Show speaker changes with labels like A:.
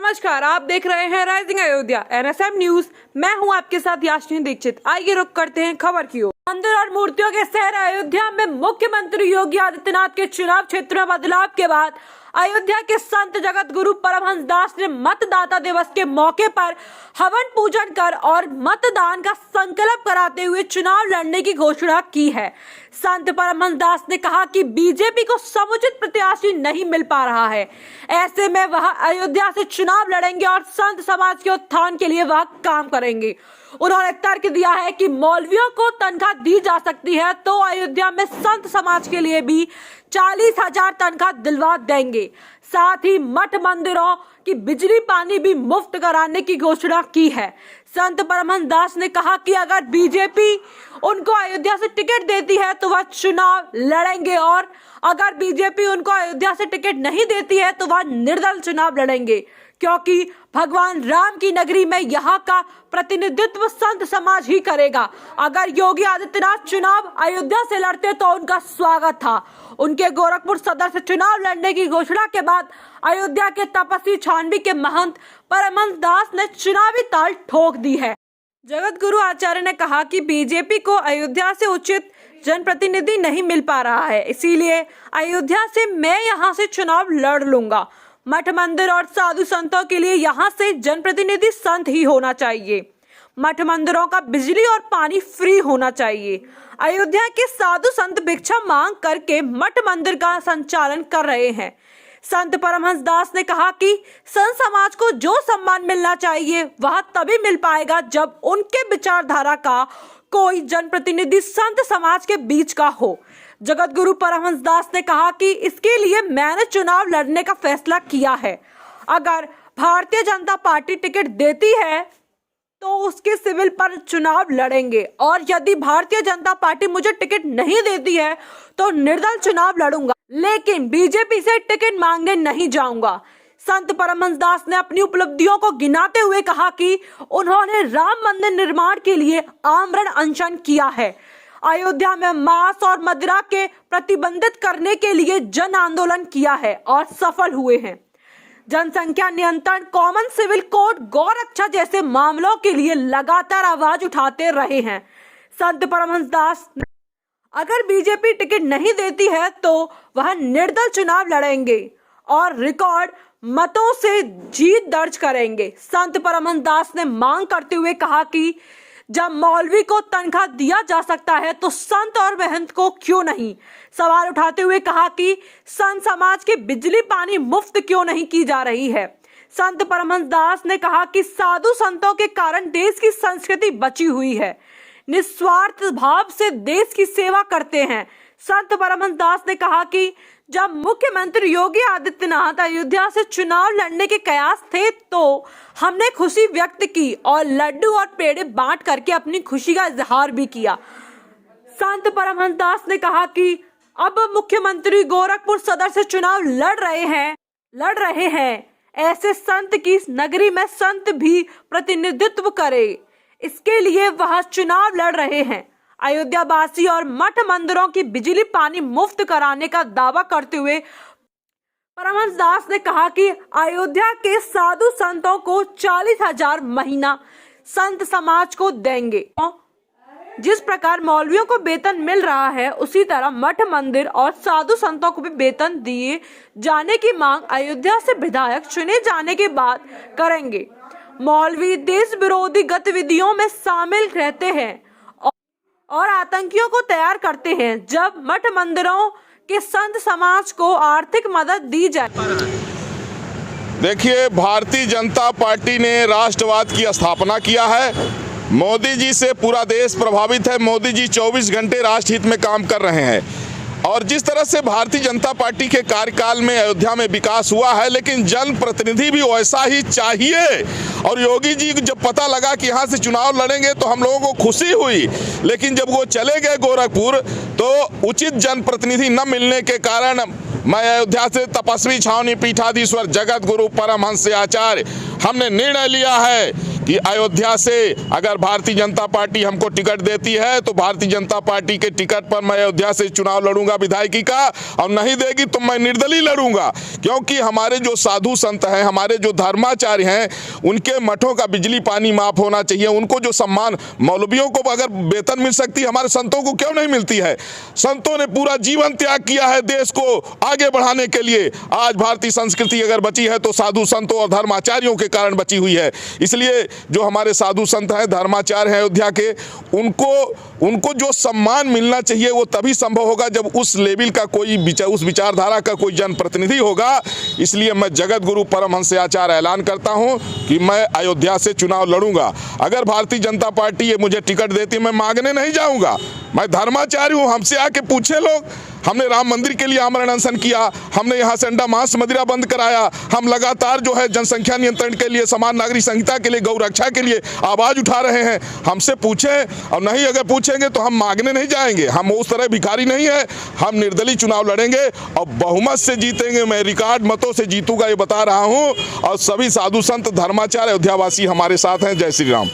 A: नमस्कार, आप देख रहे हैं राइजिंग अयोध्या एनएसएम न्यूज। मैं हूं आपके साथ याशिनी दीक्षित। आइए रुक करते हैं खबर की ओर। मंदिर और मूर्तियों के शहर अयोध्या में मुख्यमंत्री योगी आदित्यनाथ के चुनाव क्षेत्र में बदलाव के बाद अयोध्या के संत जगत गुरु परमहंस दास ने मतदाता दिवस के मौके पर हवन पूजन कर और मतदान का संकल्प कराते हुए चुनाव लड़ने की घोषणा की है। संत परमहंस दास ने कहा कि बीजेपी को समुचित प्रत्याशी नहीं मिल पा रहा है, ऐसे में वह अयोध्या से चुनाव लड़ेंगे और संत समाज के उत्थान के लिए वह काम करेंगे। उन्होंने तर्क दिया है कि मौलवियों को तनख्वाह दी जा सकती है तो अयोध्या में संत समाज के लिए भी 40,000 तनख्वाह दिलवा देंगे। साथ ही मठ मंदिरों की बिजली पानी भी मुफ्त कराने की घोषणा की है। संत परमहंस दास ने कहा कि अगर बीजेपी उनको अयोध्या से टिकट देती है तो वह चुनाव लड़ेंगे और अगर बीजेपी उनको अयोध्या से टिकट नहीं देती है तो वह निर्दल चुनाव लड़ेंगे, क्योंकि भगवान राम की नगरी में यहाँ का प्रतिनिधित्व संत समाज ही करेगा। अगर योगी आदित्यनाथ चुनाव अयोध्या से लड़ते तो उनका स्वागत था। उनके गोरखपुर सदर से चुनाव लड़ने की घोषणा के बाद अयोध्या के तपस्वी छानबी के महंत परमहंस दास ने चुनावी ताल ठोक दी है। जगत गुरु आचार्य ने कहा कि बीजेपी को अयोध्या से उचित जनप्रतिनिधि नहीं मिल पा रहा है, इसीलिए अयोध्या से मैं यहाँ से चुनाव लड़ लूंगा। मठ मंदिर और साधु संतों के लिए यहाँ से जनप्रतिनिधि संत ही होना चाहिए। मठ मंदिरों का बिजली और पानी फ्री होना चाहिए। अयोध्या के साधु संत भिक्षा मांग करके मठ मंदिर का संचालन कर रहे हैं। संत परमहंस दास ने कहा कि संत समाज को जो सम्मान मिलना चाहिए वह तभी मिल पाएगा जब उनके विचारधारा का कोई जनप्रतिनिधि संत समाज के बीच का हो। जगत गुरु परमहंस दास ने कहा कि इसके लिए मैंने चुनाव लड़ने का फैसला किया है। अगर भारतीय जनता पार्टी टिकट देती है तो उसके सिविल पर चुनाव लड़ेंगे और यदि भारतीय जनता पार्टी मुझे टिकट नहीं देती है तो निर्दल चुनाव लड़ूंगा, लेकिन बीजेपी से टिकट मांगने नहीं जाऊंगा। संत परमहंस दास ने अपनी उपलब्धियों को गिनाते हुए कहा कि उन्होंने राम मंदिर निर्माण के लिए आमरण अनशन किया है, अयोध्या में मांस और मदिरा के प्रतिबंधित करने के लिए जन आंदोलन किया है और सफल हुए हैं। जनसंख्या नियंत्रण, कॉमन सिविल कोड, गौ रक्षा जैसे मामलों के लिए लगातार आवाज उठाते रहे हैं। संत परमहंस दास ने अगर बीजेपी टिकट नहीं देती है तो वह निर्दल चुनाव लड़ेंगे और रिकॉर्ड मतों से जीत दर्ज करेंगे। संत परमहंस दास ने मांग करते हुए कहा कि जब मौलवी को तनख्वाह दिया जा सकता है तो संत और महंत को क्यों नहीं। सवाल उठाते हुए कहा कि संत समाज की बिजली पानी मुफ्त क्यों नहीं की जा रही है। संत परमहंस दास ने कहा कि साधु संतों के कारण देश की संस्कृति बची हुई है, निस्वार्थ भाव से देश की सेवा करते हैं। संत परमहंस दास ने कहा कि जब मुख्यमंत्री योगी आदित्यनाथ अयोध्या से चुनाव लड़ने के कयास थे तो हमने खुशी व्यक्त की और लड्डू और पेड़े बांट करके अपनी खुशी का इजहार भी किया। संत परमहंस दास ने कहा कि अब मुख्यमंत्री गोरखपुर सदर से चुनाव लड़ रहे हैं, ऐसे संत की नगरी में संत भी प्रतिनिधित्व करे, इसके लिए वह चुनाव लड़ रहे हैं। अयोध्या वासी और मठ मंदिरों की बिजली पानी मुफ्त कराने का दावा करते हुए परमहंस दास ने कहा कि अयोध्या के साधु संतों को 40,000 महीना संत समाज को देंगे। जिस प्रकार मौलवियों को वेतन मिल रहा है उसी तरह मठ मंदिर और साधु संतों को भी वेतन दिए जाने की मांग अयोध्या से विधायक चुने जाने के बाद करेंगे। मौलवी देश विरोधी गतिविधियों में शामिल रहते हैं और आतंकियों को तैयार करते हैं। जब मठ मंदिरों के संत समाज को आर्थिक मदद दी जाए।
B: देखिए, भारतीय जनता पार्टी ने राष्ट्रवाद की स्थापना किया है। मोदी जी से पूरा देश प्रभावित है। मोदी जी 24 घंटे राष्ट्र हित में काम कर रहे हैं और जिस तरह से भारतीय जनता पार्टी के कार्यकाल में अयोध्या में विकास हुआ है, लेकिन जनप्रतिनिधि भी वैसा ही चाहिए। और योगी जी जब पता लगा कि यहाँ से चुनाव लड़ेंगे तो हम लोगों को खुशी हुई, लेकिन जब वो चले गए गोरखपुर तो उचित जनप्रतिनिधि न मिलने के कारण मैं अयोध्या से तपस्वी छावनी पीठाधीश्वर जगत गुरु परमहंस आचार्य हमने निर्णय लिया है कि अयोध्या से अगर भारतीय जनता पार्टी हमको टिकट देती है तो भारतीय जनता पार्टी के टिकट पर मैं अयोध्या से चुनाव लड़ूंगा विधायकी का, और नहीं देगी तो मैं निर्दलीय लड़ूंगा। क्योंकि हमारे जो साधु संत हैं, हमारे जो धर्माचार्य हैं, उनके मठों का बिजली पानी माफ होना चाहिए। उनको जो सम्मान, मौलवियों को अगर वेतन मिल सकती है, हमारे संतों को क्यों नहीं मिलती है? संतों ने पूरा जीवन त्याग किया है देश को आगे बढ़ाने के लिए। आज भारतीय संस्कृति अगर बची है तो साधु संतों और धर्माचार्यों के कारण बची हुई है। इसलिए जो हमारे साधु संत हैं, धर्माचार्य हैं अयोध्या के, उनको जो सम्मान मिलना चाहिए वो तभी संभव होगा जब उस लेवल का कोई उस विचारधारा का कोई जनप्रतिनिधि होगा। इसलिए मैं जगत गुरु परमहंस आचार्य ऐलान करता हूं कि मैं अयोध्या से चुनाव लड़ूंगा। अगर भारतीय जनता पार्टी ये मुझे टिकट देती, मैं मांगने नहीं जाऊंगा। मैं धर्माचार्य हूं, हमसे आके पूछे लोग। हमने राम मंदिर के लिए आमरण अनशन किया, हमने यहाँ से अंडा मांस मदिरा बंद कराया, हम लगातार जो है जनसंख्या नियंत्रण के लिए, समान नागरिक संहिता के लिए, गौ रक्षा के लिए आवाज उठा रहे हैं। हमसे पूछें, और नहीं अगर पूछेंगे तो हम मांगने नहीं जाएंगे। हम उस तरह भिखारी नहीं है। हम निर्दलीय चुनाव लड़ेंगे और बहुमत से जीतेंगे। मैं रिकॉर्ड मतों से जीतूंगा, ये बता रहा हूँ। और सभी साधु संत धर्माचार्य अयोध्यावासी हमारे साथ हैं। जय श्री राम।